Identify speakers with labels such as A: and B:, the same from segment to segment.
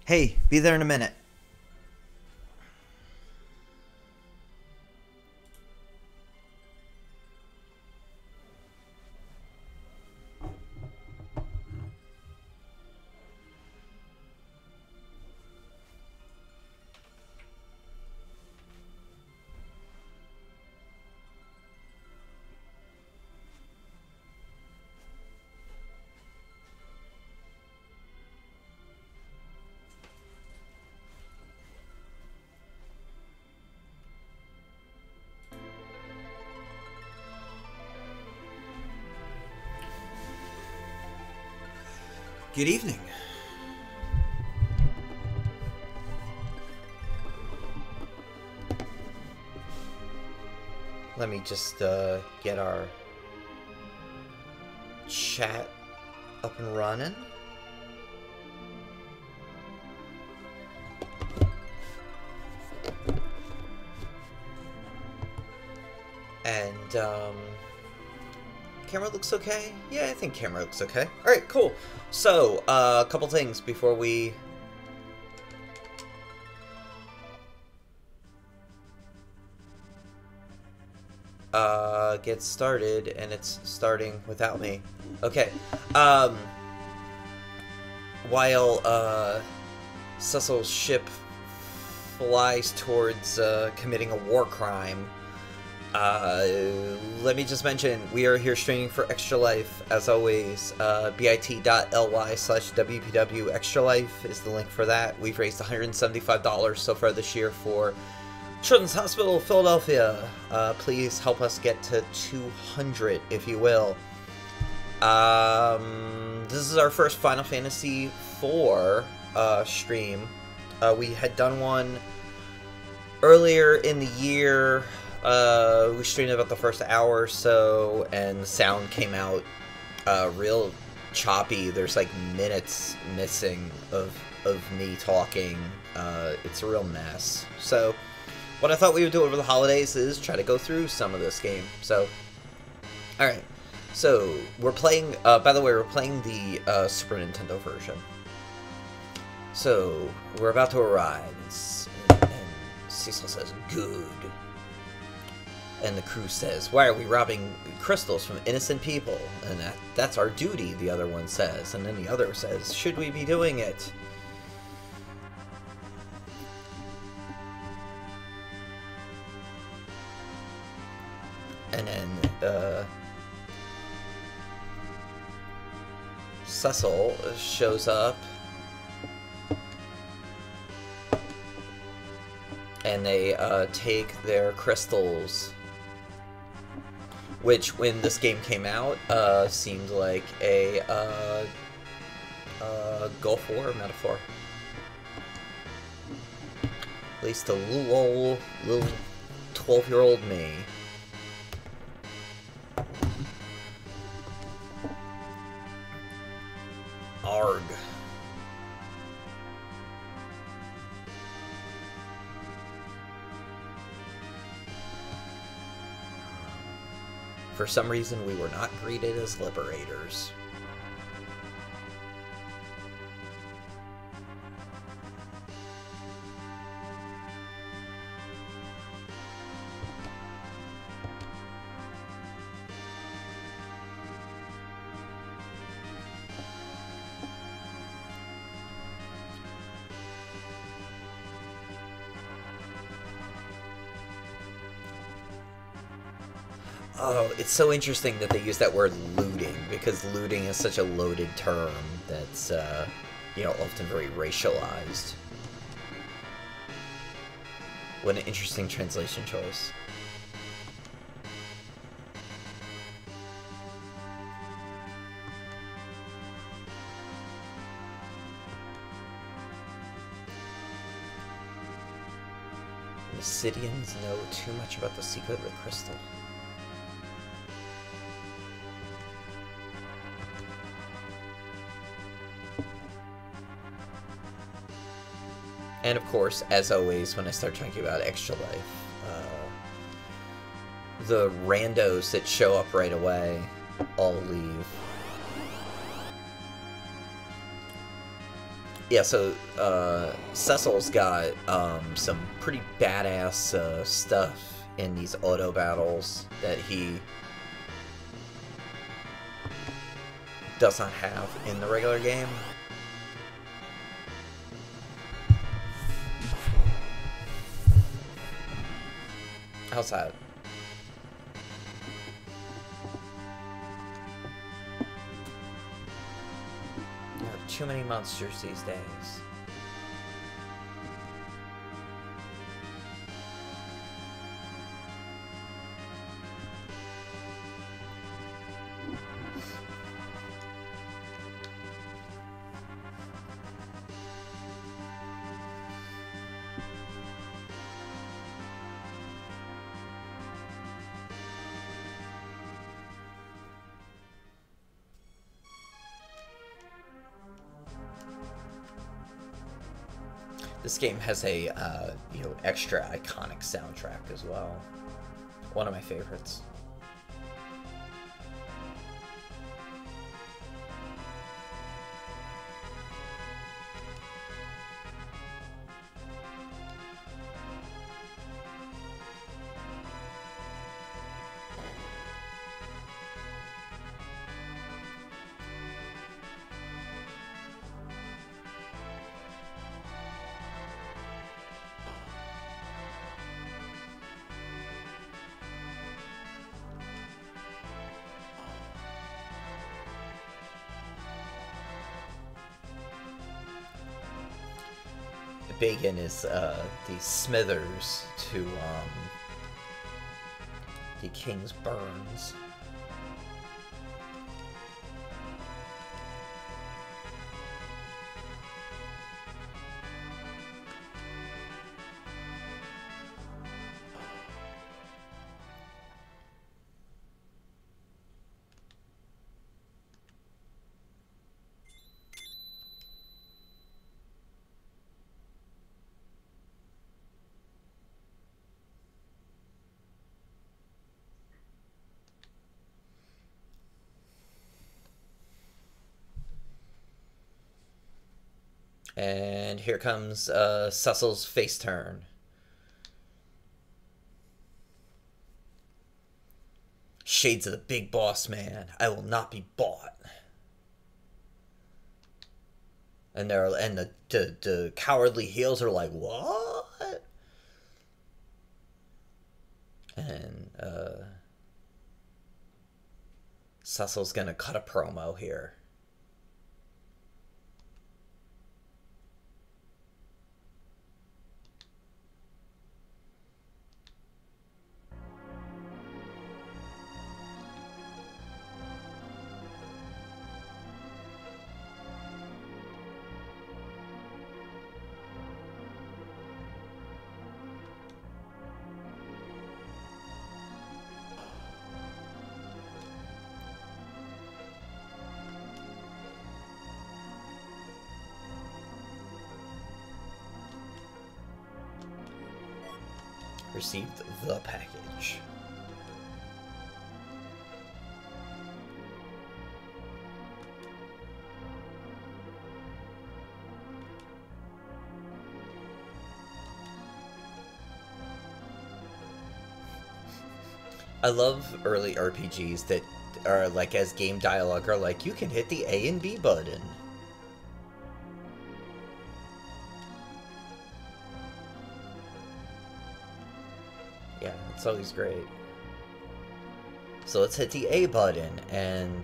A: Hey, be there in a minute. Good evening. Let me just get our chat up and running. And camera looks okay? Yeah, I think camera looks okay. Alright, cool. So, a couple things before we get started, and it's starting without me. Okay. While Cecil's ship flies towards committing a war crime, let me just mention, we are here streaming for Extra Life, as always. bit.ly/WPW Extra Life is the link for that. We've raised $175 so far this year for Children's Hospital of Philadelphia. Please help us get to 200, if you will. This is our first Final Fantasy IV stream. We had done one earlier in the year. We streamed about the first hour or so, and the sound came out real choppy. There's like minutes missing of me talking. It's a real mess. So what I thought we would do over the holidays is try to go through some of this game. So, alright. So, we're playing, by the way, we're playing the Super Nintendo version. So, we're about to arrive, and Cecil says, "Good." And the crew says, "Why are we robbing crystals from innocent people?" And that's our duty, the other one says. And then the other says, "Should we be doing it?" And then, Cecil shows up, and they take their crystals, which, when this game came out, seemed like a Gulf War metaphor. At least to little 12-year-old me. Arg. For some reason, we were not greeted as liberators. Oh, it's so interesting that they use that word looting, because looting is such a loaded term that's, you know, often very racialized. What an interesting translation choice. The Sidians know too much about the secret of the crystal. And of course, as always, when I start talking about Extra Life, the randos that show up right away all leave. Yeah, so Cecil's got some pretty badass stuff in these auto battles that he does not have in the regular game. How's that? There are too many monsters these days. This game has a you know, extra iconic soundtrack as well. One of my favorites. Bacon is the Smithers to the King's Burns. And here comes Cecil's face turn. Shades of the big boss man. I will not be bought. And the cowardly heels are like, what? And Cecil's gonna cut a promo here. Received the package. I love early RPGs that are like, as game dialogue, are like, you can hit the A and B button. Yeah, it's always great. So let's hit the A button, and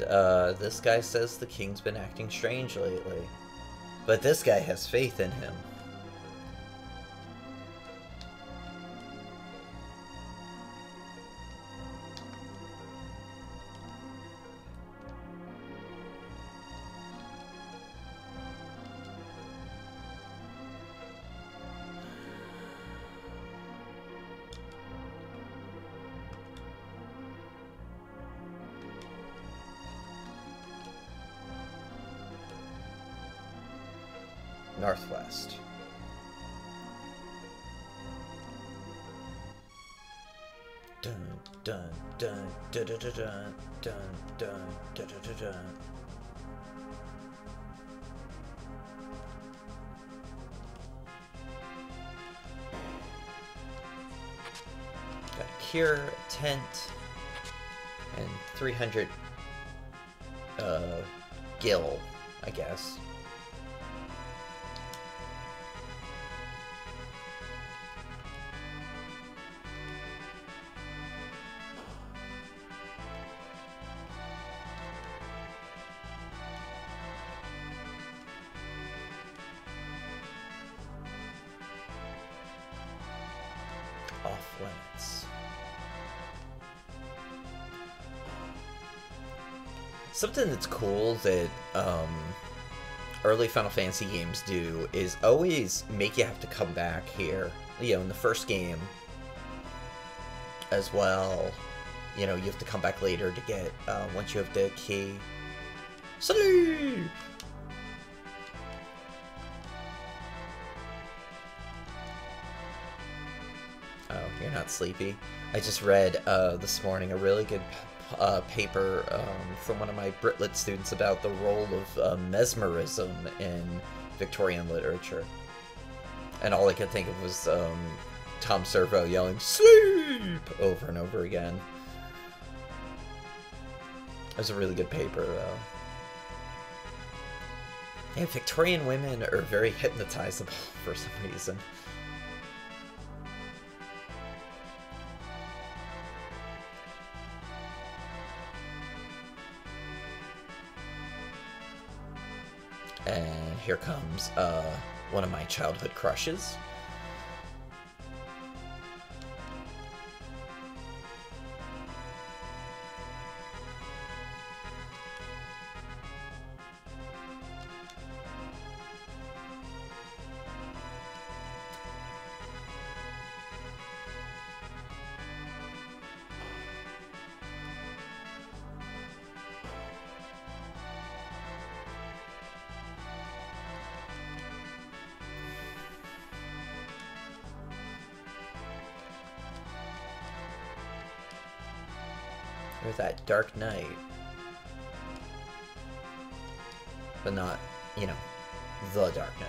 A: this guy says the king's been acting strange lately. But this guy has faith in him. Northwest. Dun dun dun dun dun dun dun dun dun dun dun. secure tent, and 300 gil, I guess. Off limits. Something that's cool that early Final Fantasy games do is always make you have to come back here. You know, in the first game as well, you know, you have to come back later to get, once you have the key. Salute! Oh, you're not sleepy? I just read this morning a really good paper from one of my Britlit students about the role of mesmerism in Victorian literature. And all I could think of was Tom Servo yelling, "Sleep!" over and over again. It was a really good paper, though. Yeah, Victorian women are very hypnotizable for some reason. And here comes one of my childhood crushes. There's that Dark Knight. But not, you know, the Dark Knight.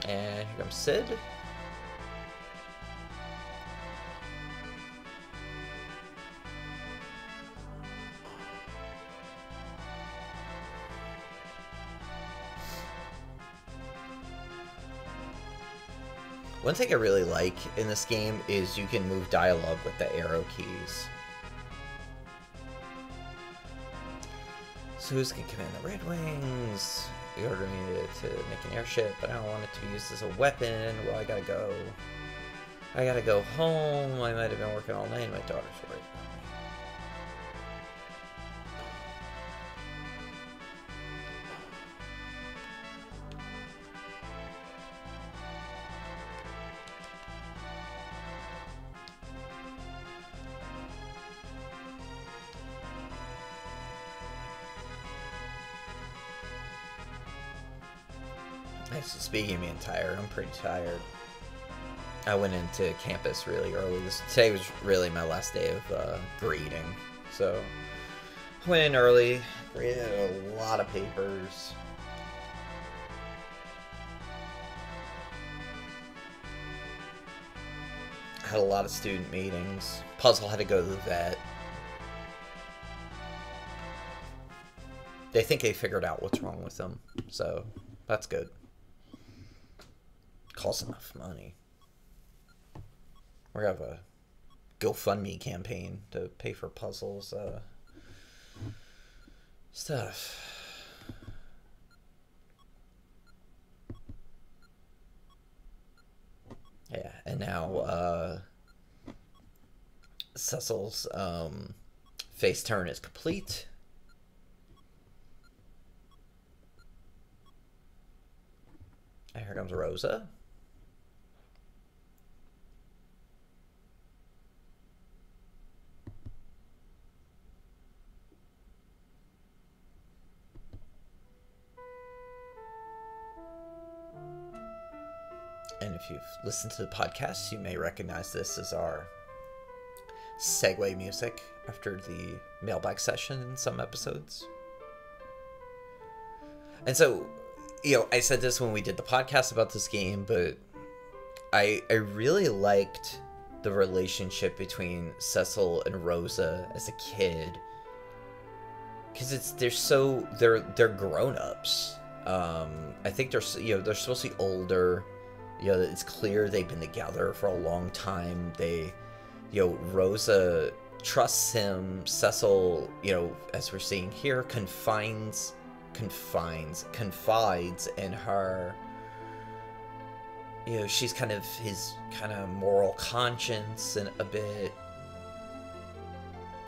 A: And here comes Sid. One thing I really like in this game is you can move dialogue with the arrow keys. So who's going to command the Red Wings? You ordered me to make an airship, but I don't want it to be used as a weapon. Well, I gotta go. I gotta go home. I might have been working all night and my daughter's worried about me. Speaking of being tired, I'm pretty tired. I went into campus really early. Today was really my last day of grading. So, I went in early, graded a lot of papers. Had a lot of student meetings. Puzzle had to go to the vet. They think they figured out what's wrong with them, so that's good. Costs enough money. We're gonna have a GoFundMe campaign to pay for Puzzle's stuff. Yeah, and now Cecil's face turn is complete. And here comes Rosa. And if you've listened to the podcast, you may recognize this as our segue music after the mailbag session in some episodes. And so, I said this when we did the podcast about this game, but I really liked the relationship between Cecil and Rosa as a kid, because they're grown-ups. I think they're supposed to be older. It's clear they've been together for a long time. Rosa trusts him. Cecil, as we're seeing here, confides in her. She's kind of his moral conscience and a bit.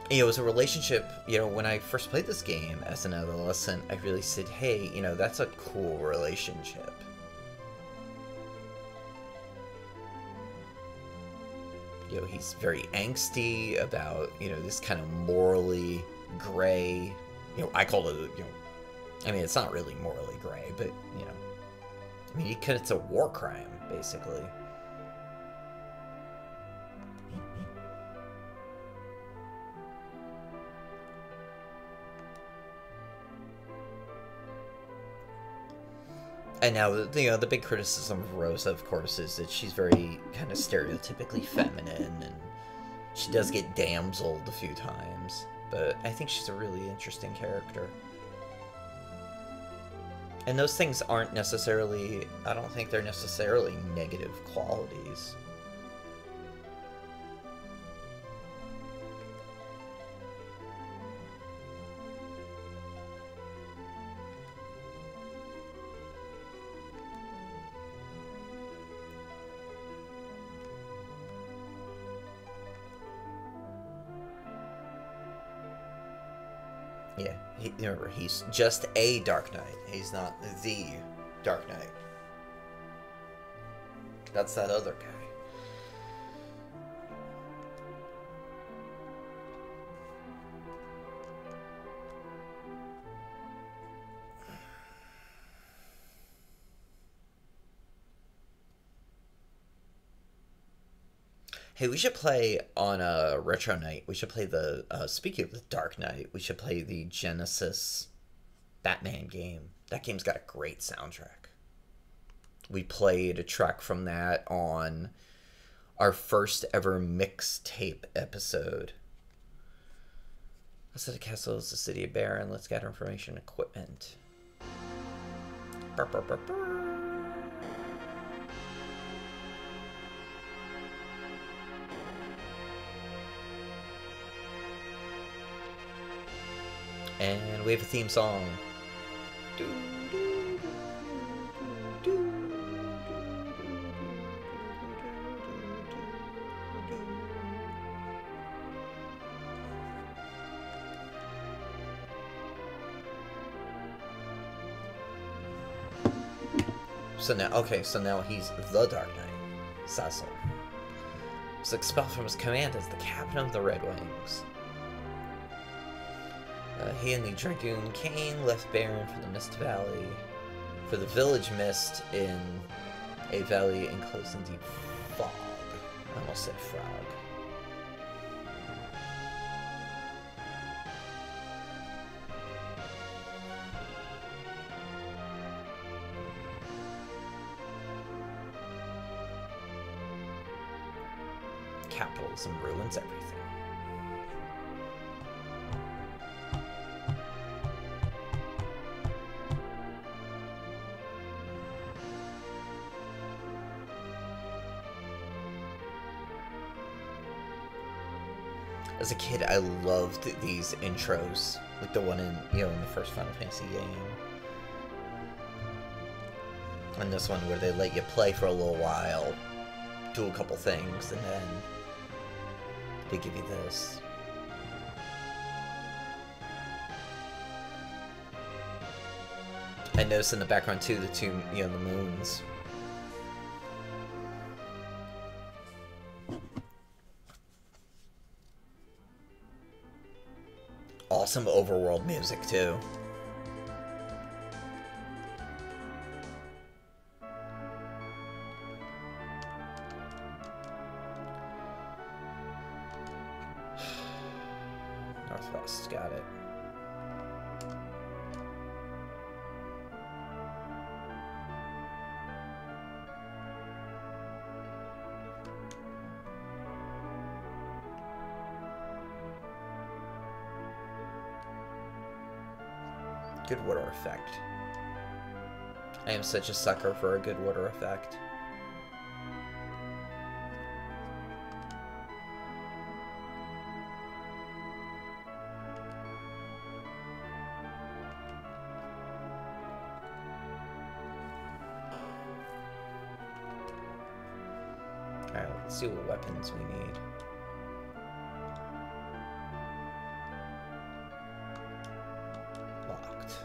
A: It was a relationship, when I first played this game as an adolescent, I really said, hey, that's a cool relationship. He's very angsty about, this kind of morally gray, I call it, it's not really morally gray, but, he commits a war crime, basically. And now, the big criticism of Rosa, of course, is that she's very kind of stereotypically feminine, and she does get damseled a few times, but I think she's a really interesting character. And those things aren't necessarily, I don't think they're necessarily negative qualities. Yeah, remember, he's just a Dark Knight. He's not the Dark Knight. That's that other guy. Hey, we should play on a retro night. We should play the, speaking of the Dark Knight, we should play the Genesis Batman game. That game's got a great soundtrack. We played a track from that on our first ever mixtape episode. Let's set a castle is the city of Baron. Let's gather information equipment. Burr, burr, burr, burr. And we have a theme song. So now he's the Dark Knight, Cecil. Was expelled from his command as the captain of the Red Wings. He and the Dragoon Kane left Baron for the Mist Valley, for the village Mist in a valley enclosed in deep fog. I almost said frog. Capitalism ruins everything. As a kid, I loved these intros, like the one in the first Final Fantasy game, and this one where they let you play for a little while, do a couple things, and then they give you this. I noticed in the background too, the moons. Awesome overworld music too. Northwest, got it. Good water effect. I am such a sucker for a good water effect. Alright, let's see what weapons we need. Locked.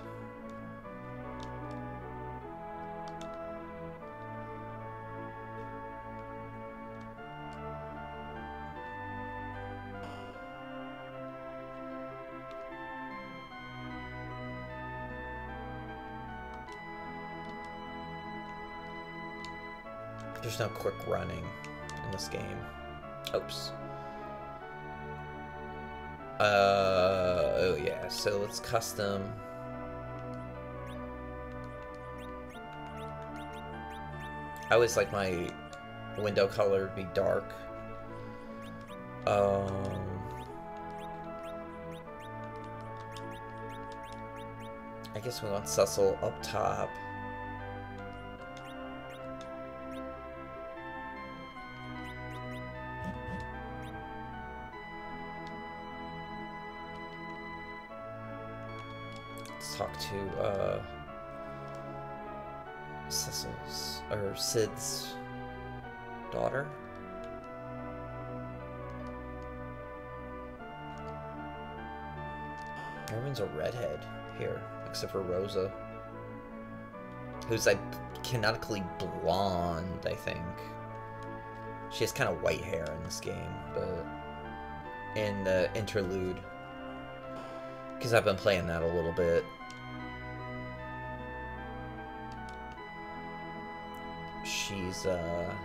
A: There's no quick running in this game. Oops. Oh yeah, so let's custom. I always like my window color to be dark. I guess we want Cecil up top. Talk to Cecil's or Sid's daughter. Everyone's a redhead here, except for Rosa, who's like canonically blonde, I think. She has kind of white hair in this game, but in the interlude, because I've been playing that a little bit. She's blonde.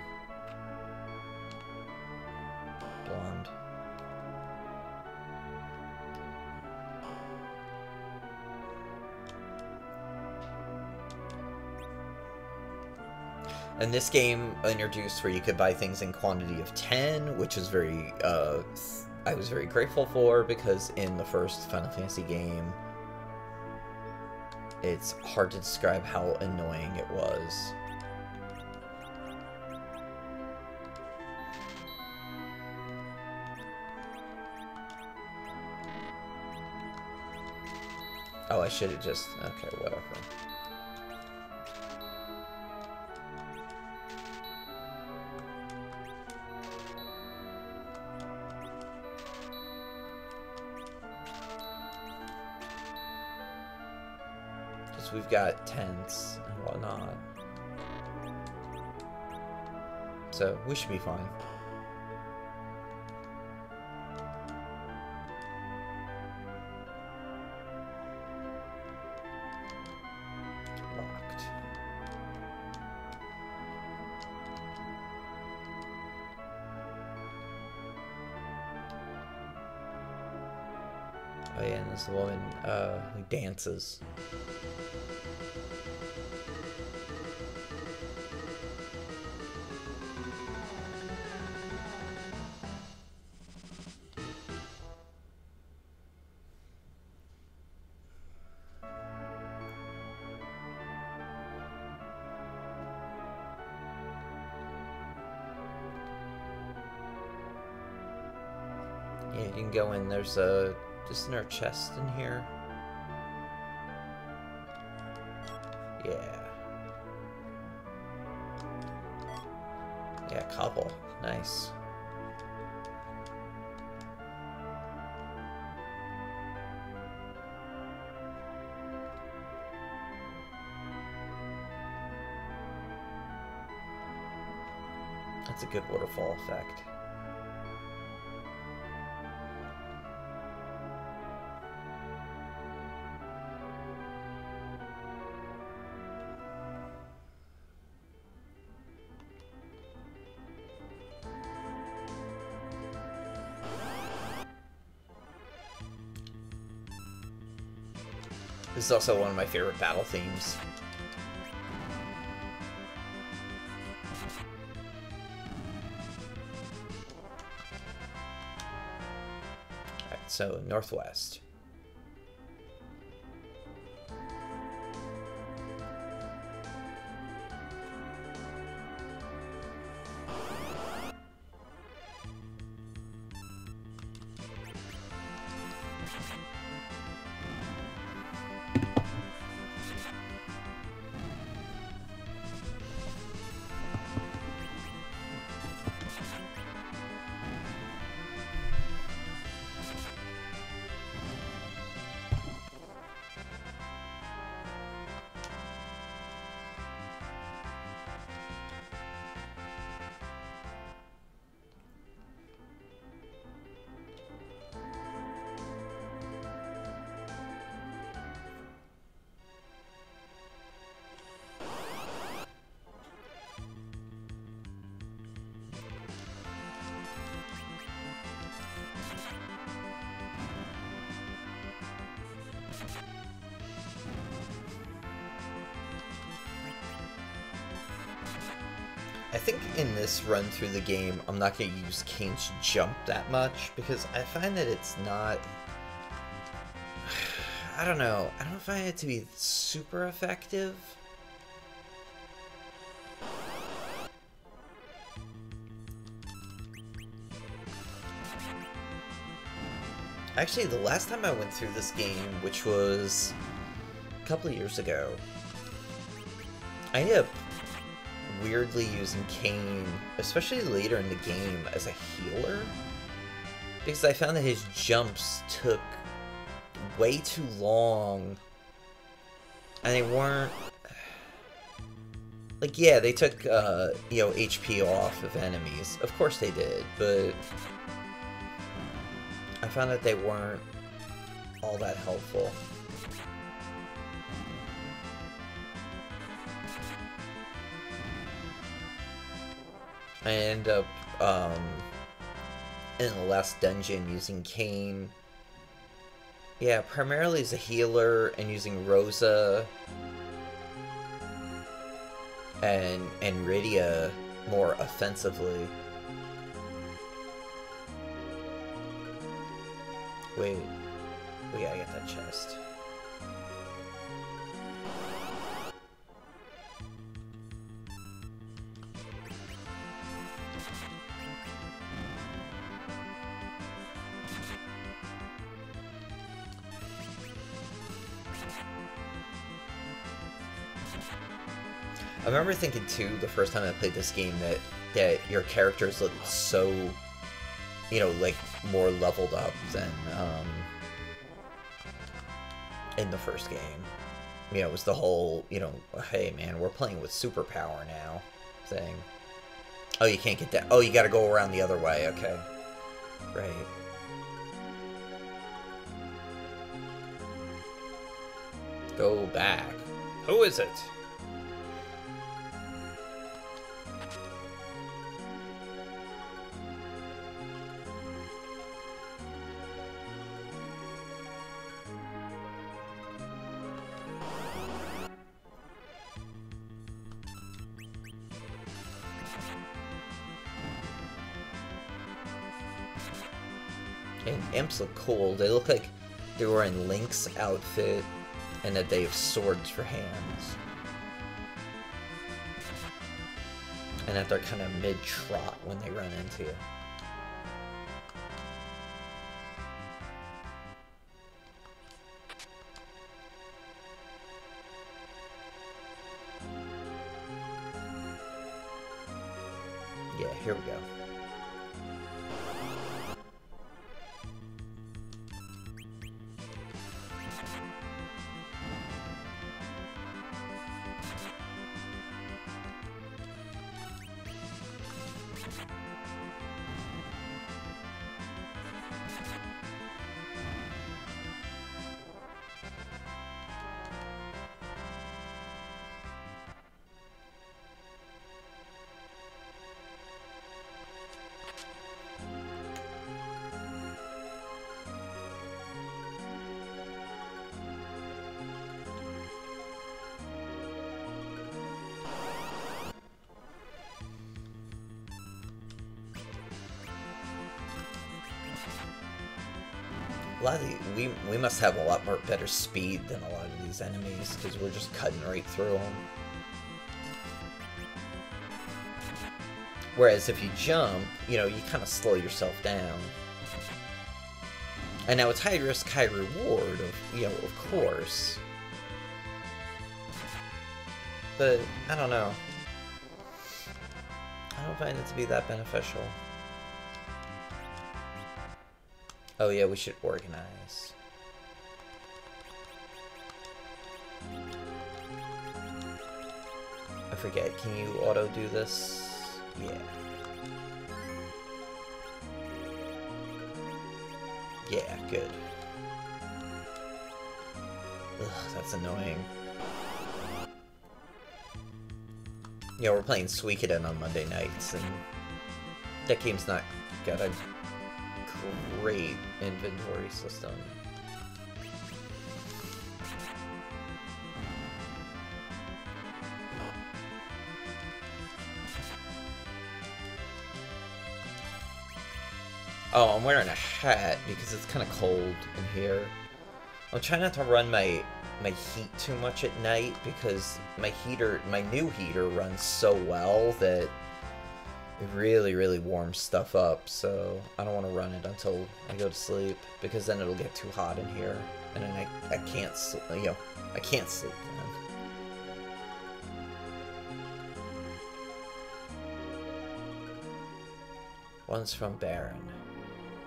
A: And this game introduced where you could buy things in quantity of 10, which is very, I was very grateful for, because in the first Final Fantasy game, it's hard to describe how annoying it was. Oh, I should have just... Okay, whatever. Because we've got tents and whatnot. So, we should be fine. Oh yeah, and there's the woman who dances. Yeah, you can go in. There's a... Just in our chest in here. Yeah. Yeah, couple. Nice. That's a good waterfall effect. This is also one of my favorite battle themes. Alright, so northwest. I think in this run through the game, I'm not going to use Kane's jump that much, because I find that it's not... I don't know. I don't find it to be super effective. Actually, the last time I went through this game, which was a couple of years ago, I ended up weirdly using Kane, especially later in the game, as a healer, because I found that his jumps took way too long, and they weren't like, yeah, they took you know, HP off of enemies, of course they did, but I found that they weren't all that helpful. I end up, in the last dungeon, using Kane, yeah, primarily as a healer, and using Rosa and Rydia more offensively. Wait, we gotta get that chest. I remember thinking too, the first time I played this game, that your characters looked so, you know, like, more leveled up than in the first game. You know, it was the whole, you know, hey man, we're playing with superpower now thing. Oh, you can't get that. Oh, you gotta go around the other way, okay. Right. Go back. Who is it? And imps look cool. They look like they were in Link's outfit, and that they have swords for hands. And that they're kind of mid-trot when they run into you. Yeah, here we go. A lot of we must have a lot more better speed than a lot of these enemies, because we're just cutting right through them. Whereas if you jump, you know, you kind of slow yourself down. And now it's high risk, high reward, of course. But, I don't know. I don't find it to be that beneficial. Oh yeah, we should organize. I forget, can you auto do this? Yeah. Yeah, good. Ugh, that's annoying. Yeah, we're playing Suikoden on Monday nights, and that game's not got a great inventory system. Oh, I'm wearing a hat because it's kind of cold in here. I'm trying not to run my heat too much at night because my new heater runs so well that it really warms stuff up. So I don't want to run it until I go to sleep because then it'll get too hot in here, and then I can't I can't sleep then. One's from Baron.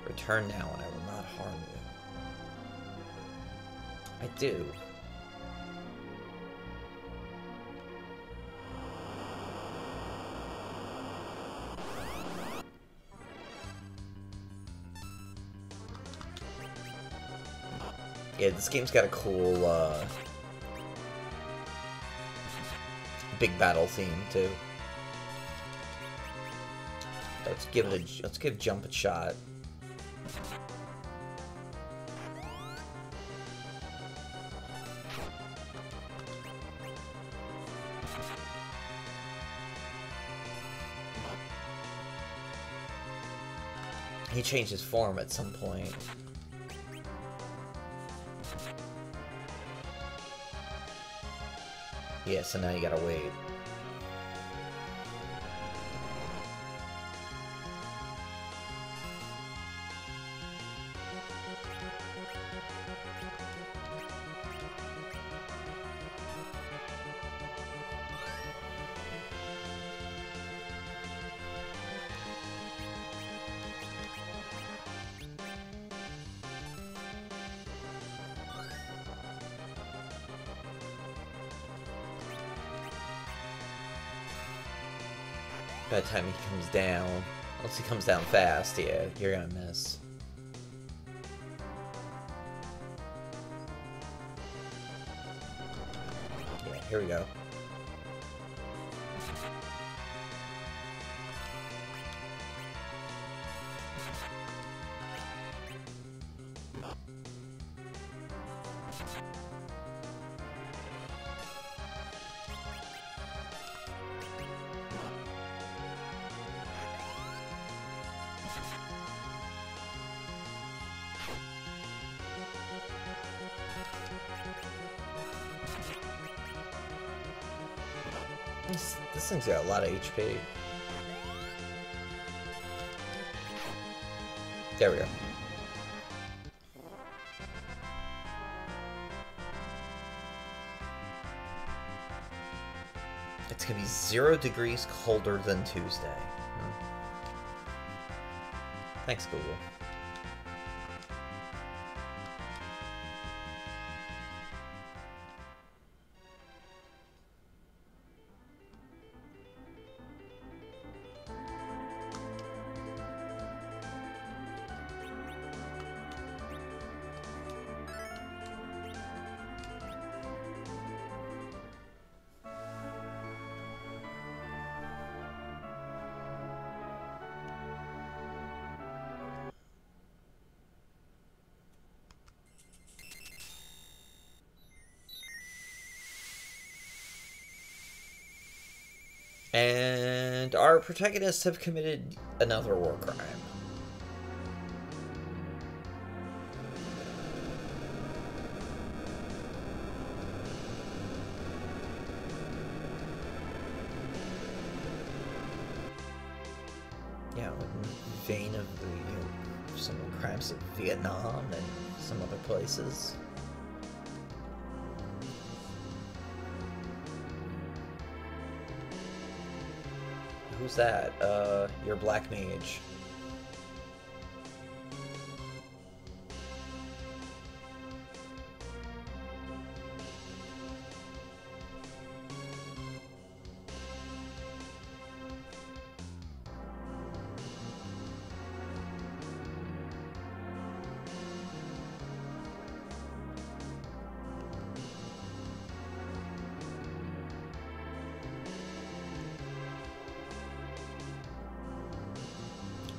A: Return now and I will not harm you. I do. Yeah, this game's got a cool, big battle theme, too. Let's give Jump a shot. He changed his form at some point. Yeah, so now you gotta wait. By the time he comes down, unless he comes down fast, yeah, you're gonna miss. Yeah, here we go. This thing's got a lot of HP. There we go. It's gonna be 0 degrees colder than Tuesday. Thanks, Google. And our protagonists have committed another war crime. was it Vietnam and some other places. Who's that? You're Black Mage.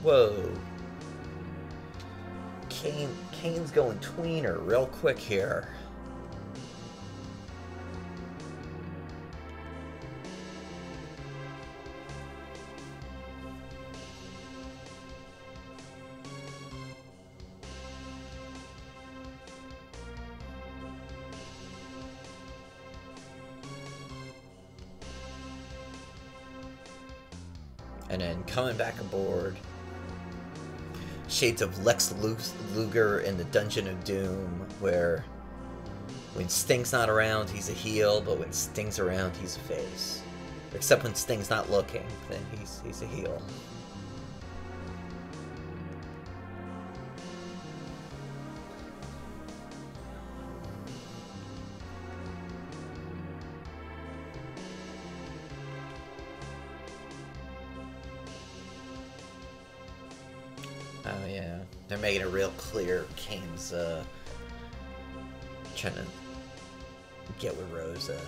A: Whoa. Kane's going tweener real quick here. And then coming back aboard, shades of Lex Luger in the Dungeon of Doom, where when Sting's not around, he's a heel, but when Sting's around, he's a face. Except when Sting's not looking, then he's a heel. Oh yeah, they're making it real clear Kane's trying to get with Rosa.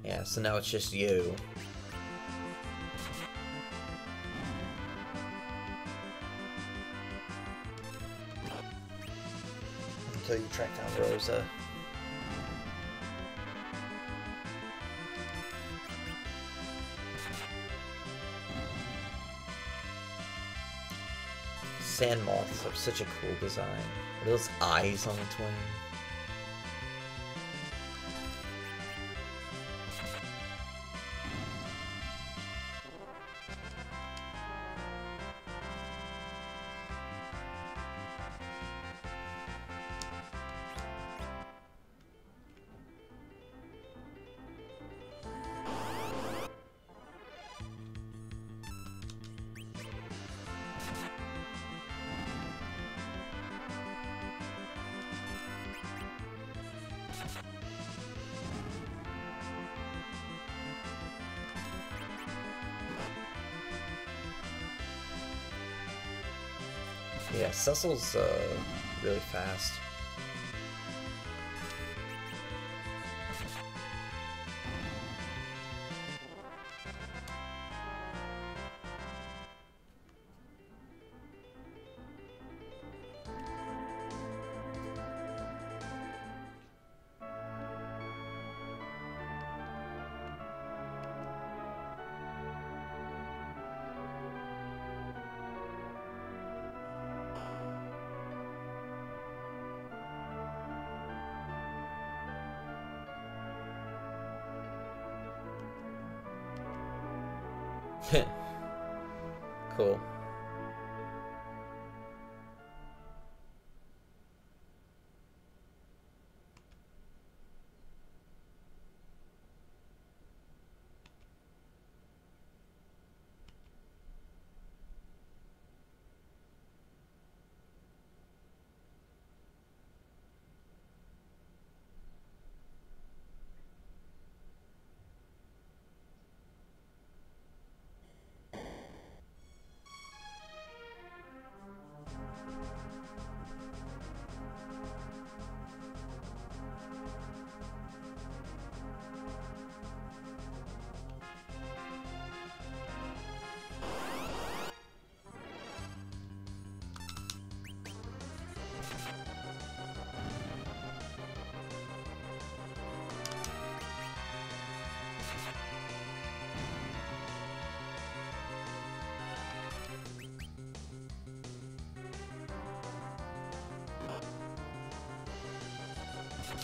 A: Yeah, so now it's just you. Until you track down Rosa. Sand moths have such a cool design. Are those eyes on its wing? Yeah, Cecil's really fast. Cool.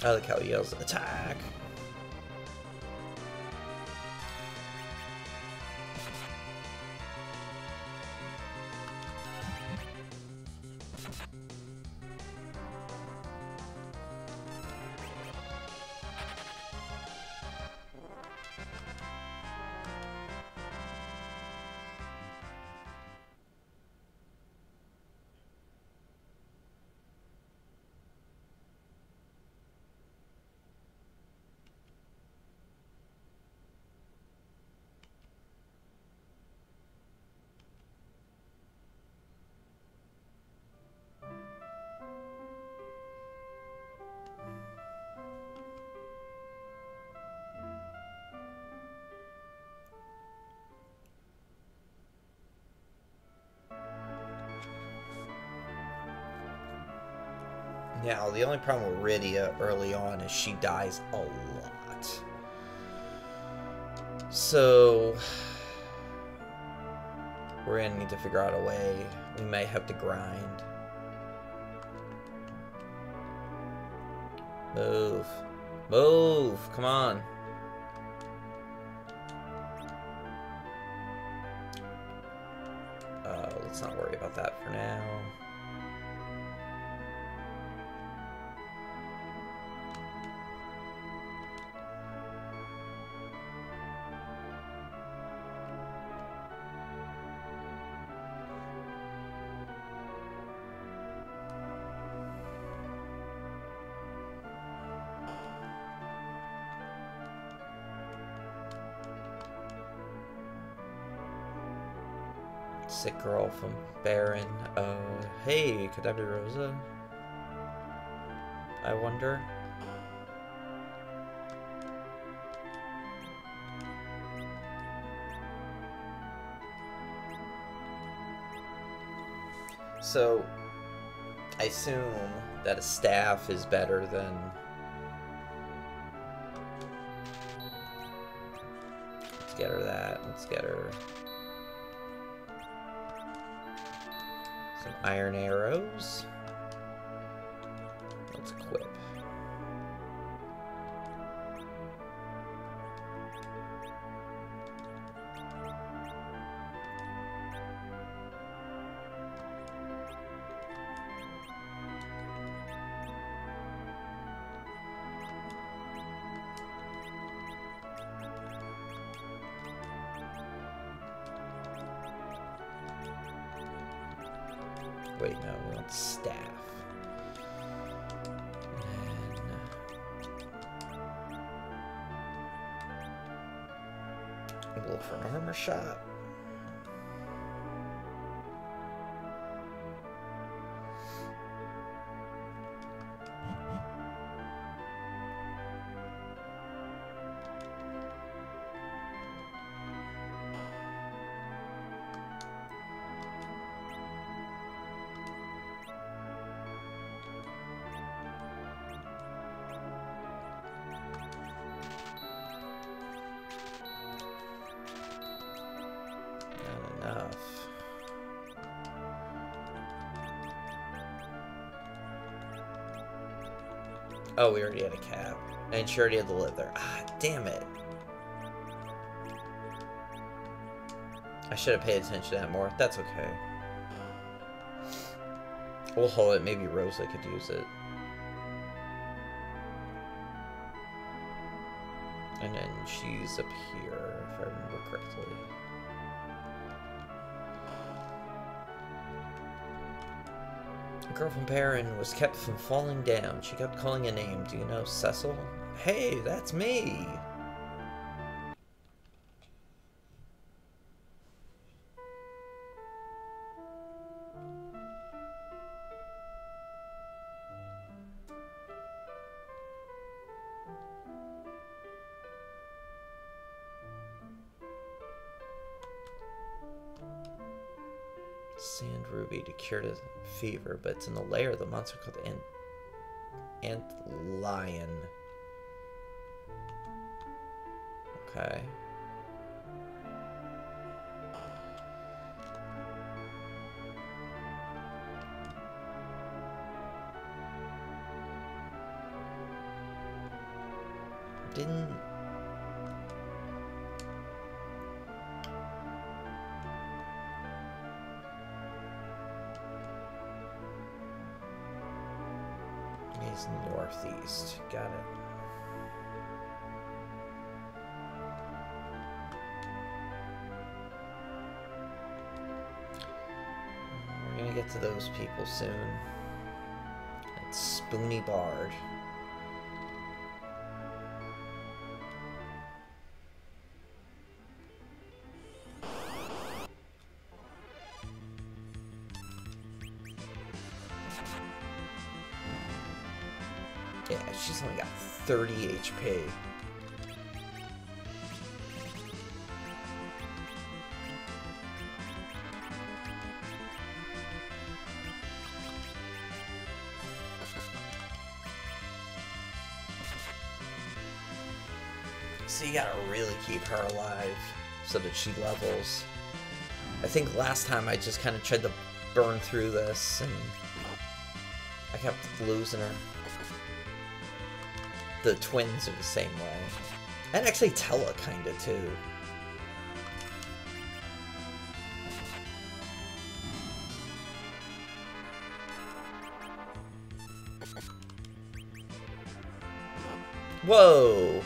A: I like how he yells, attack! Now, the only problem with Rydia early on is she dies a lot. So, we're gonna need to figure out a way. We may have to grind. Move. Move! Come on. Let's not worry about that for now. Sick girl from Baron. Hey, could that be Rosa? I wonder. So, I assume that a staff is better than... Let's get her that. Let's get her... some iron arrows. Let's equip. Wait, no, we want staff. And then we'll look for an armor shop. Oh, we already had a cap. And she already had the leather. Ah, damn it. I should have paid attention to that more. That's okay. We'll hold it. Maybe Rosa could use it. And then she's up here, if I remember correctly. A girl from Baron was kept from falling down. She kept calling a name. Do you know Cecil? Hey, that's me! Sand ruby to cure the fever, but it's in the lair of the monster called Ant Lion. Okay. Didn't... He's northeast. Got it. We're gonna get to those people soon. It's Spoony Bard. Yeah, she's only got 30 HP. So you gotta really keep her alive so that she levels. I think last time I just kind of tried to burn through this and I kept losing her. The twins are the same way. And actually Tella kinda too. Whoa!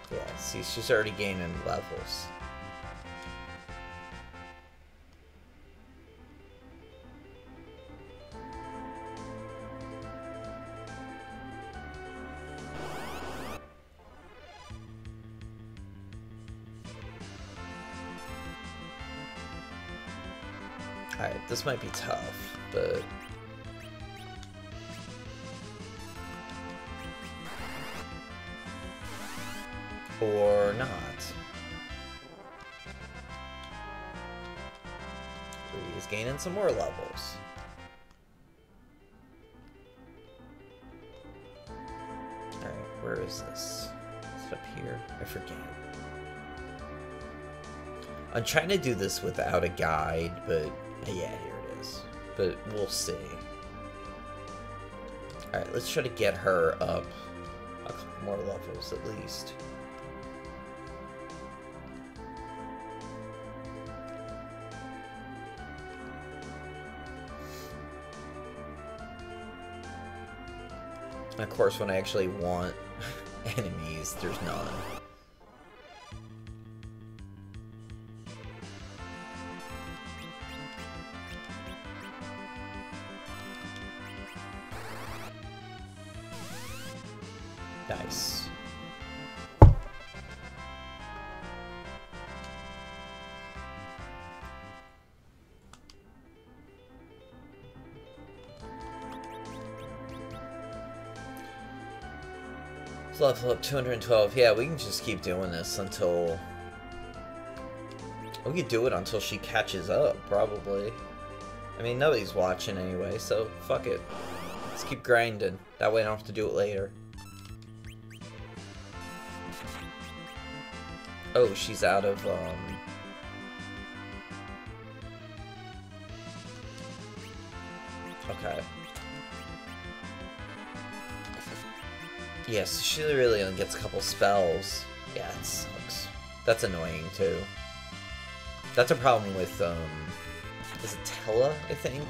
A: Yeah, see, she's already gaining levels. Alright, this might be tough, but... or not. He's gaining some more levels. Alright, where is this? Is it up here? I forget. I'm trying to do this without a guide, but yeah, here it is. But we'll see. Alright, let's try to get her up a couple more levels at least. And of course, when I actually want enemies, there's none. Nice. Level up 212. Yeah, we can just keep doing this until... we could do it until she catches up, probably. I mean, nobody's watching anyway, so fuck it. Let's keep grinding. That way I don't have to do it later. Oh, she's out of, okay. Yes, she really only gets a couple spells. Yeah, it sucks. That's annoying, too. That's a problem with, is it Tella, I think?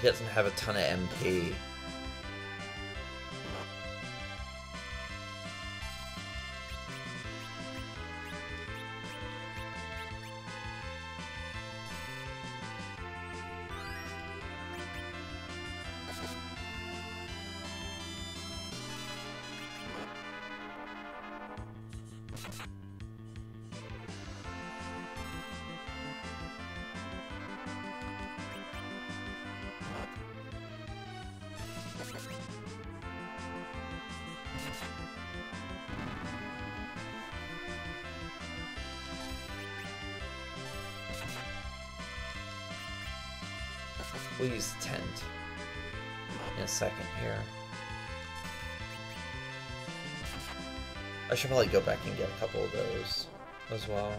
A: He doesn't have a ton of MP. We'll use the tent in a second here. I should probably go back and get a couple of those as well.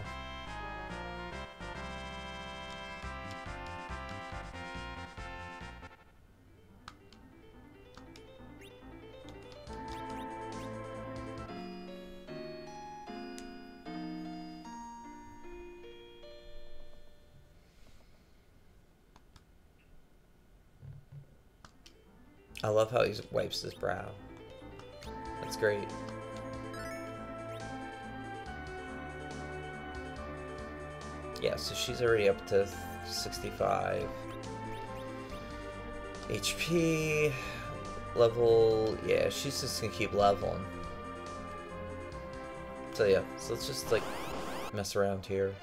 A: I love how he wipes his brow. That's great. Yeah, so she's already up to 65 HP. Level, yeah, she's just gonna keep leveling. So yeah, so let's just like mess around here.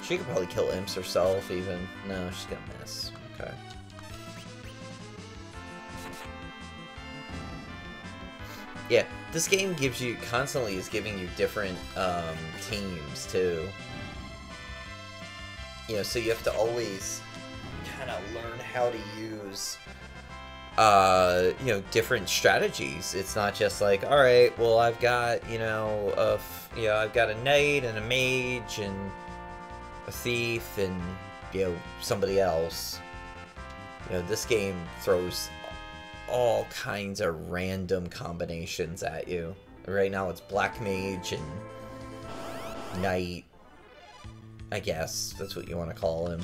A: She could probably kill imps herself, even. No, she's gonna miss. Okay. Yeah, this game gives you, constantly is giving you different teams, too. You know, so you have to always kind of learn how to use, you know, different strategies. It's not just like, alright, well, I've got, you know, I've got a knight and a mage and a thief and, you know, somebody else. You know, this game throws all kinds of random combinations at you. Right now it's black mage and knight, I guess that's what you want to call him.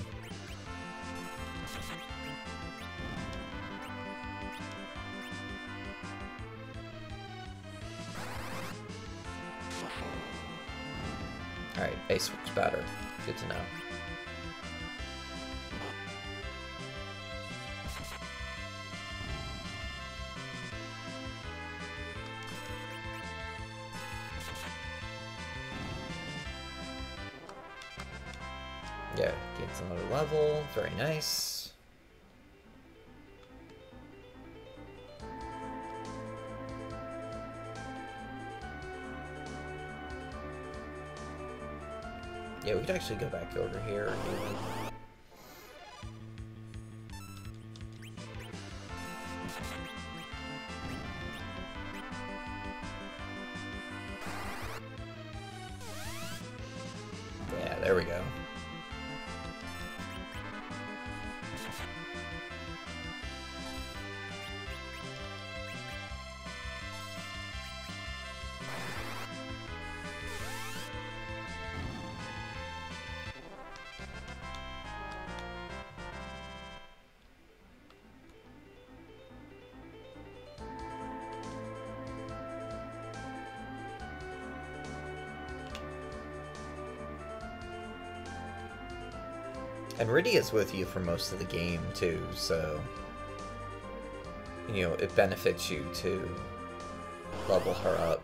A: Alright, base works better. Good to know. Yeah, gets another level. Very nice. Yeah, we could actually go back over here even. Yeah, there we go. And Rydia's with you for most of the game, too, so, you know, it benefits you to level her up.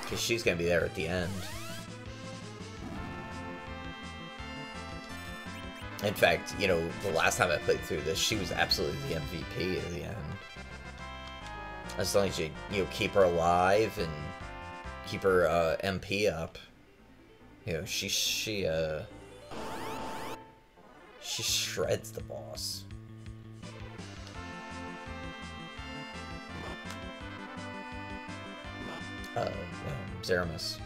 A: Because she's going to be there at the end. In fact, you know, the last time I played through this, she was absolutely the MVP at the end. As long as you keep her alive and keep her MP up. She shreds the boss. Zeramus.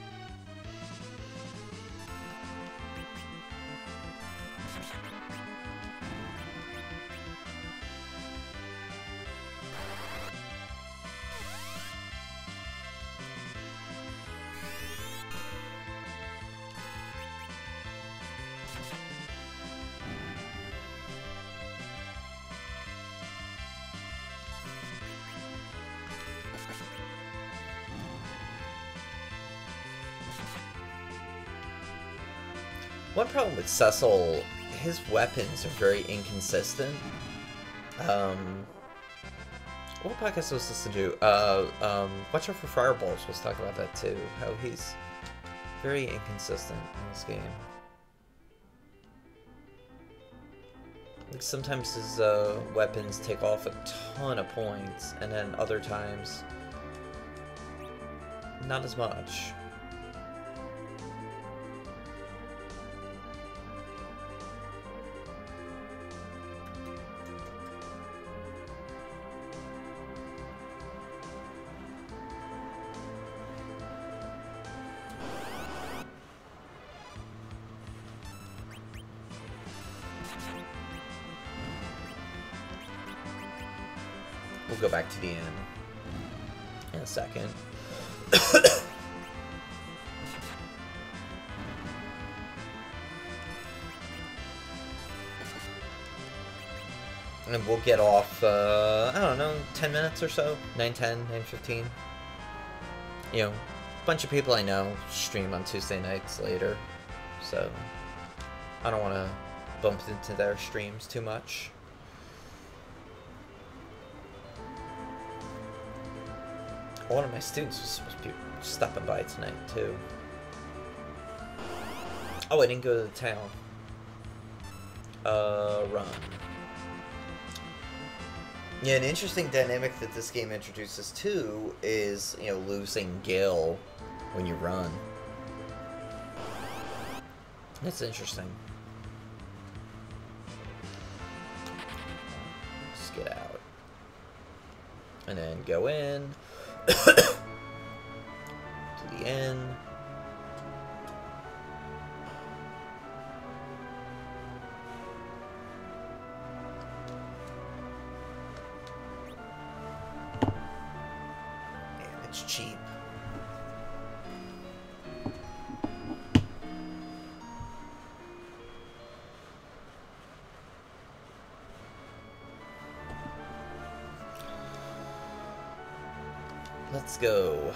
A: One problem with Cecil, his weapons are very inconsistent. What podcast was this to do? Watch Out for Fireballs was talking about that too. How he's very inconsistent in this game. Like sometimes his weapons take off a ton of points, and then other times, not as much. We'll go back to the end in a second. And we'll get off, I don't know, 10 minutes or so? 9:10, 9:15. A bunch of people I know stream on Tuesday nights later, so I don't want to bump into their streams too much. One of my students was supposed to be stopping by tonight, too. Oh, I didn't go to the town. Run. Yeah, an interesting dynamic that this game introduces, too, is, losing Gil when you run. That's interesting. Just get out. And then go in. To the end. And it's cheap. Let's go.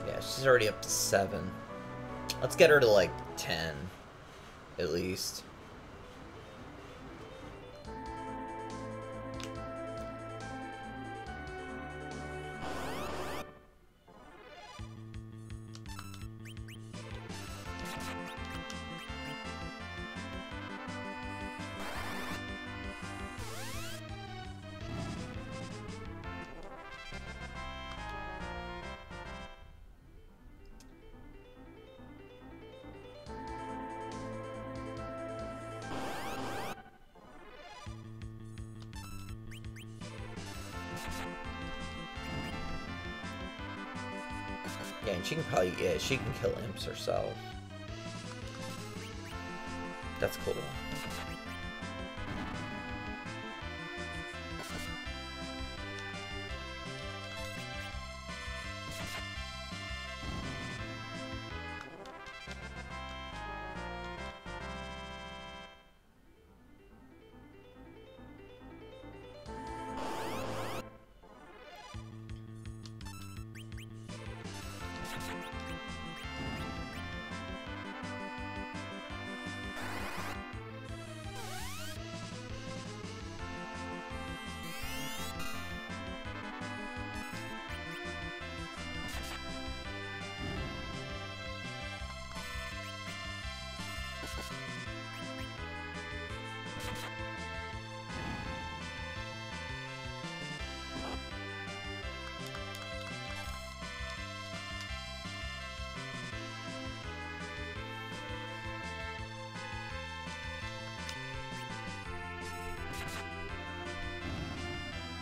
A: Yeah, she's already up to 7. Let's get her to like 10, at least. Yeah, and she can probably, she can kill imps herself. That's cool.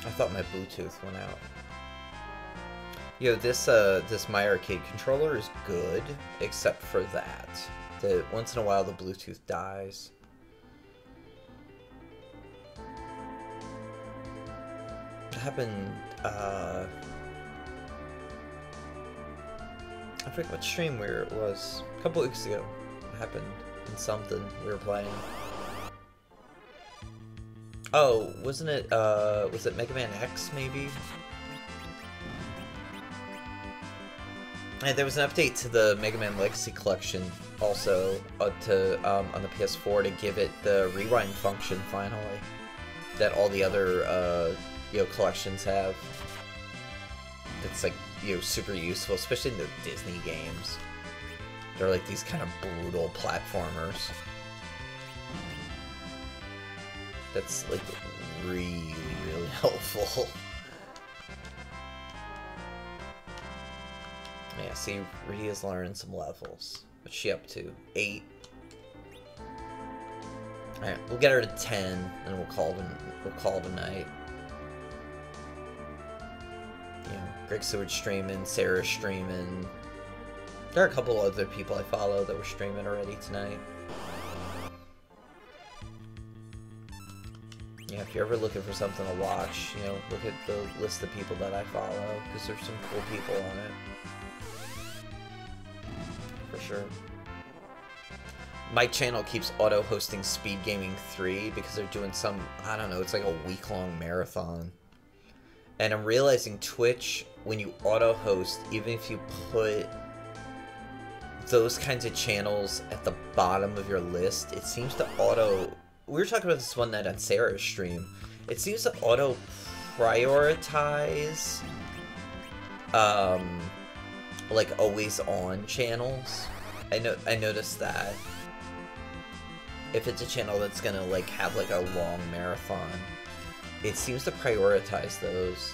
A: I thought my Bluetooth went out. Yo, this My Arcade controller is good, except for that. Once in a while the Bluetooth dies. It happened, I forget what stream where it was. A couple weeks ago. It happened in something we were playing. Oh, wasn't it, was it Mega Man X, maybe? And there was an update to the Mega Man Legacy Collection, also, on the PS4 to give it the rewind function, finally, that all the other, you know, collections have. It's, like, you know, super useful, especially in the Disney games. They're, like, these kind of brutal platformers. That's, like, really, really helpful. Yeah, see, Rhea's learning some levels. What's she up to? 8. Alright, we'll get her to 10, and we'll call it a night. You know, Greg Seward's streaming, Sarah's streaming. There are a couple other people I follow that were streaming already tonight. Yeah, if you're ever looking for something to watch, you know, look at the list of people that I follow, because there's some cool people on it. For sure. My channel keeps auto-hosting Speed Gaming 3 because they're doing some, I don't know, it's like a week-long marathon. And I'm realizing Twitch, when you auto-host, even if you put those kinds of channels at the bottom of your list, it seems to auto... We were talking about this one night on Sarah's stream. It seems to auto-prioritize, like, always-on channels. I noticed that. If it's a channel that's gonna, like, have, like, a long marathon, it seems to prioritize those.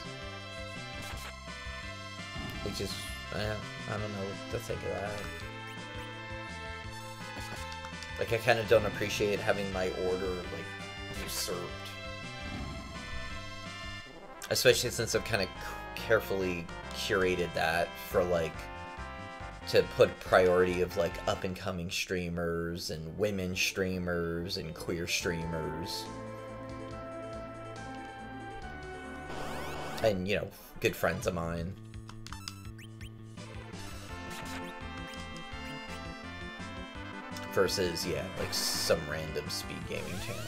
A: Which is, I don't know what to think of that. Like, I kind of don't appreciate having my order, like, usurped. Especially since I've kind of carefully curated that for, like, to put priority of, like, up-and-coming streamers, and women streamers, and queer streamers. And, you know, good friends of mine. Versus, yeah, like some random speed gaming channel.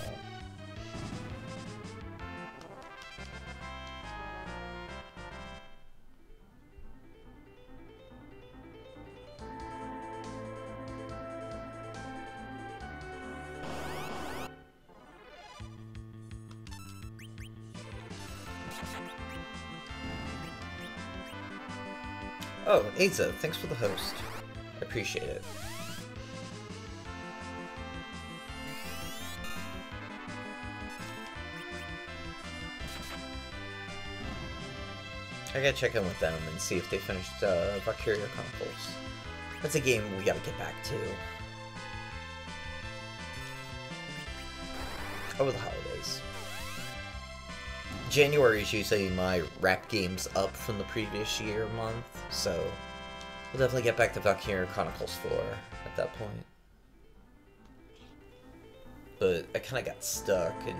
A: Oh, Aza, thanks for the host. I appreciate it. I gotta check in with them and see if they finished Valkyria Chronicles. That's a game we gotta get back to. Over the holidays. January is usually my wrap games up from the previous year month, so we'll definitely get back to Valkyria Chronicles 4 at that point. But I kinda got stuck and...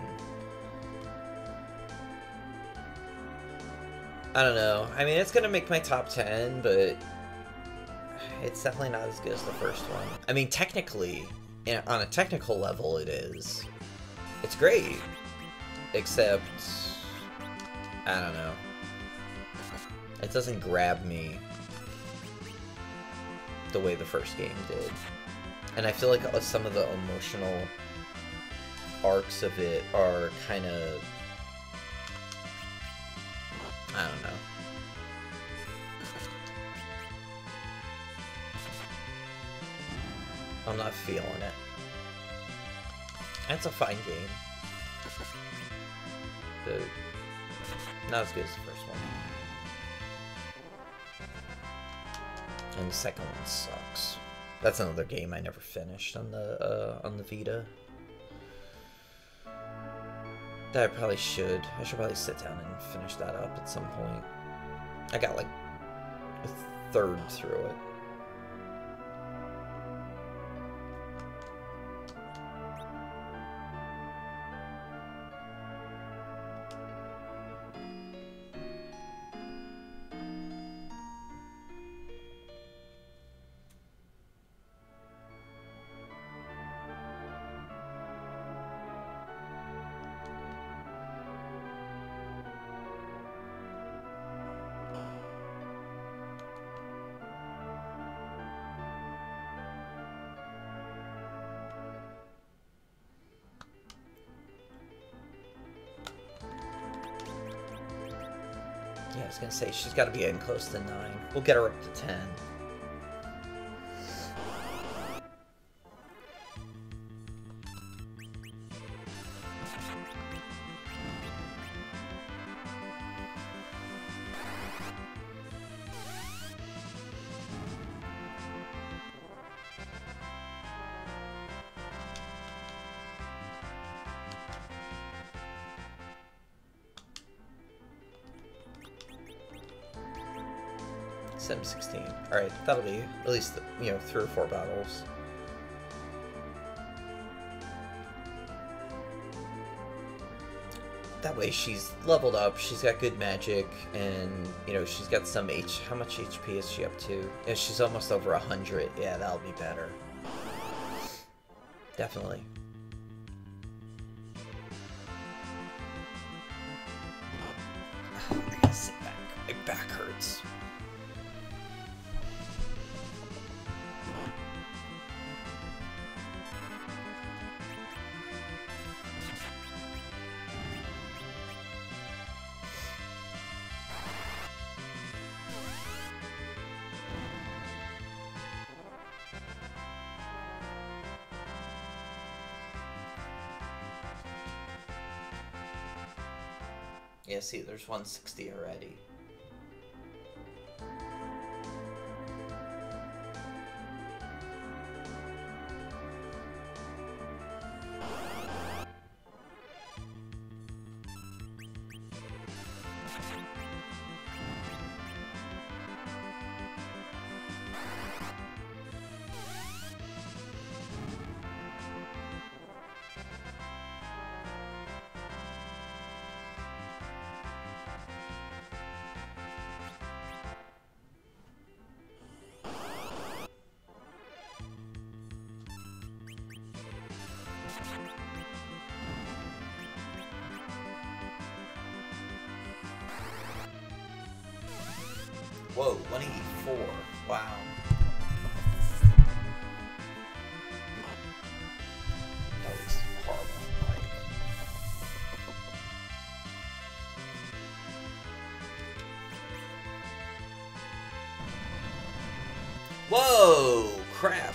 A: I don't know. I mean, it's gonna make my top 10, but it's definitely not as good as the first one. I mean, technically, on a technical level, it is. It's great. Except, I don't know. It doesn't grab me the way the first game did. And I feel like some of the emotional arcs of it are kind of... I don't know. I'm not feeling it. It's a fine game. But not as good as the first one. And the second one sucks. That's another game I never finished on the Vita. I probably should. I should probably sit down and finish that up at some point. I got like a third through it. Yeah, I was gonna say, she's gotta be getting close to 9. We'll get her up to 10. Sim 16. Alright, that'll be at least, you know, 3 or 4 battles. That way she's leveled up, she's got good magic, and, you know, she's got some How much HP is she up to? Yeah, she's almost over 100. Yeah, that'll be better. Definitely. Oh, I gotta sit back. My back hurts. Yeah, see, there's 160 already. Whoa, 184. Wow. That was horrible. Like... Whoa! Crap.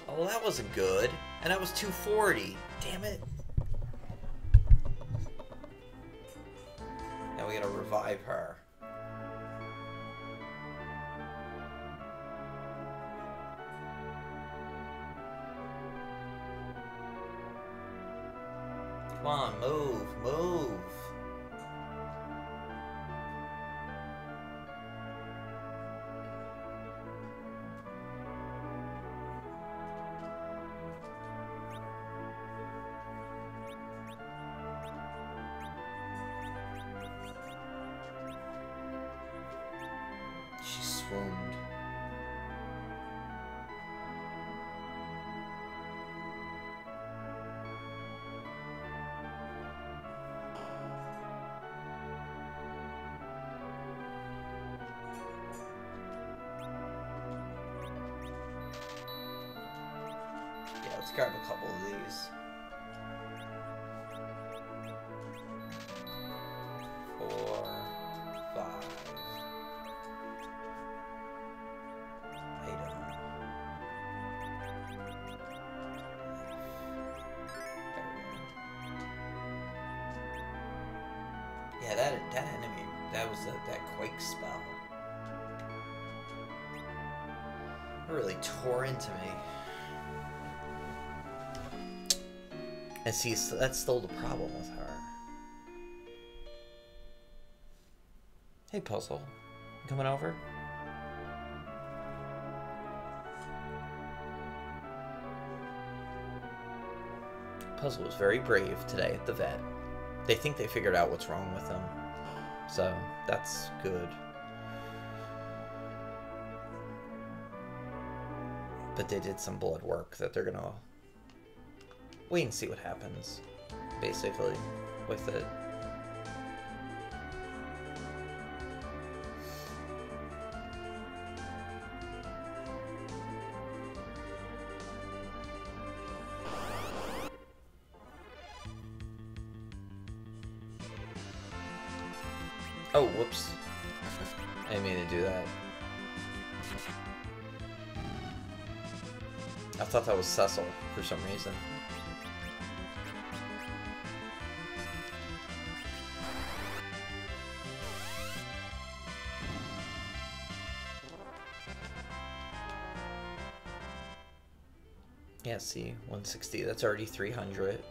A: Oh, well, that wasn't good. And that was 240. Damn it. Now we gotta revive her. Come on, move, move. She swooned. Yeah, let's grab a couple of these. 4, 5. Yeah, that enemy, that was that quake spell. It really tore into me. And see, that's still the problem with her. Hey, Puzzle. You coming over? Puzzle was very brave today at the vet. They think they figured out what's wrong with him. So, that's good. But they did some blood work that they're gonna wait and see what happens, basically, with it. Oh, whoops. I didn't mean to do that. I thought that was Cecil for some reason. Yeah, see, 160, that's already 300.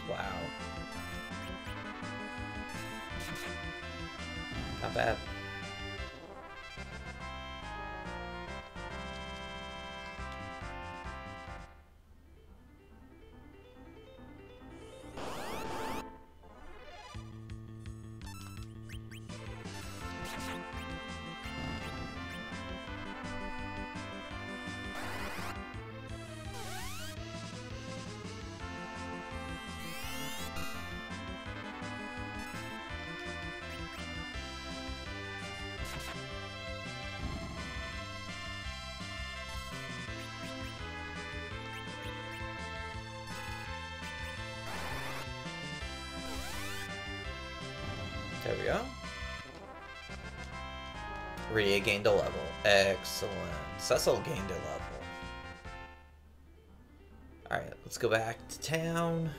A: Wow. Not bad. There we go. Rhea gained a level. Excellent. Cecil gained a level. Alright, let's go back to town.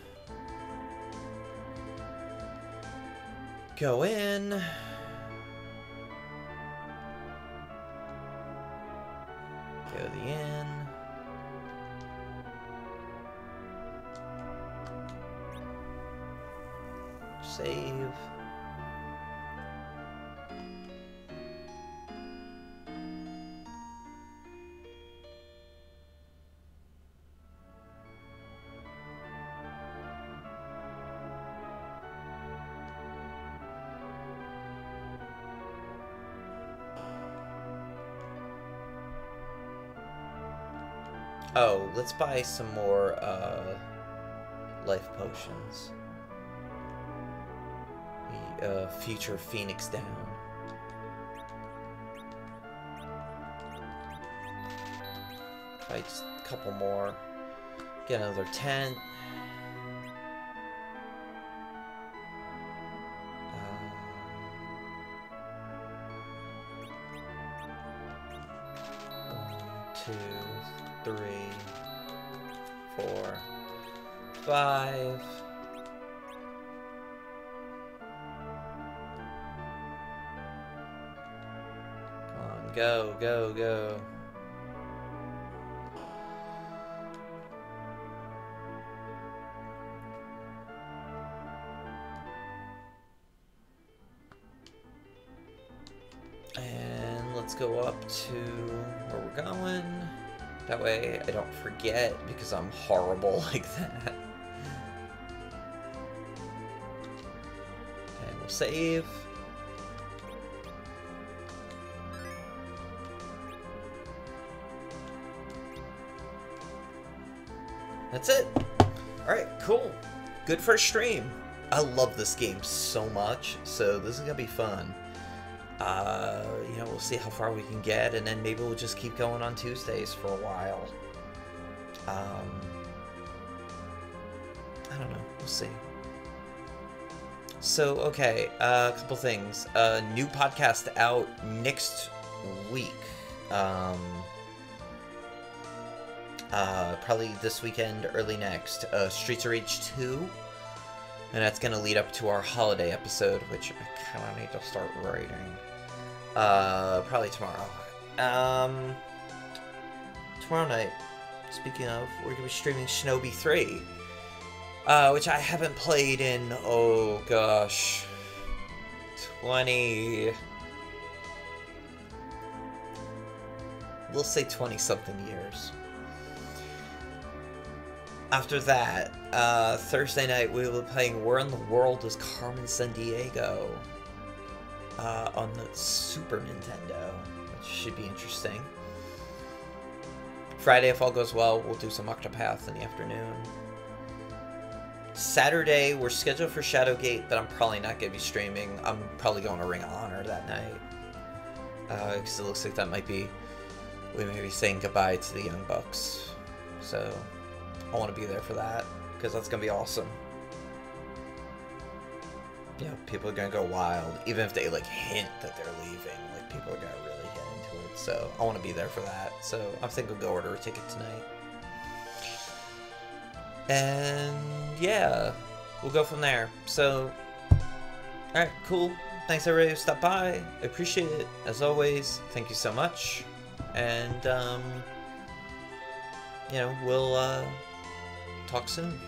A: Go in. Go to the inn. Save. Oh, let's buy some more, life potions. The, future Phoenix down. Try just a couple more. Get another tent. Two, 3, 4, 5. Come on, go, go, go. And let's go up to where we're going. That way I don't forget, because I'm horrible like that. And we'll save. That's it. Alright, cool. Good first stream. I love this game so much, so this is gonna be fun. You know, we'll see how far we can get, and then maybe we'll just keep going on Tuesdays for a while. I don't know. We'll see. So, okay, a couple things. New podcast out next week. Probably this weekend, early next. Streets of Rage 2. And that's going to lead up to our holiday episode, which I kind of need to start writing. Probably tomorrow. Tomorrow night, speaking of, we're going to be streaming Shinobi 3. Which I haven't played in, oh gosh, 20... We'll say 20-something years. After that, Thursday night we will be playing Where in the World is Carmen Sandiego on the Super Nintendo, which should be interesting. Friday, if all goes well, we'll do some Octopath in the afternoon. Saturday, we're scheduled for Shadowgate, but I'm probably not going to be streaming. I'm probably going to Ring of Honor that night. Because it looks like that might be... We may be saying goodbye to the Young Bucks. So, I want to be there for that, because that's going to be awesome. You know, people are going to go wild, even if they, like, hint that they're leaving. Like, people are going to really get into it. So, I want to be there for that. So, I think I'll go order a ticket tonight. And yeah, we'll go from there. So, alright, cool. Thanks everybody who stopped by. I appreciate it. As always, thank you so much. And, you know, we'll talk soon.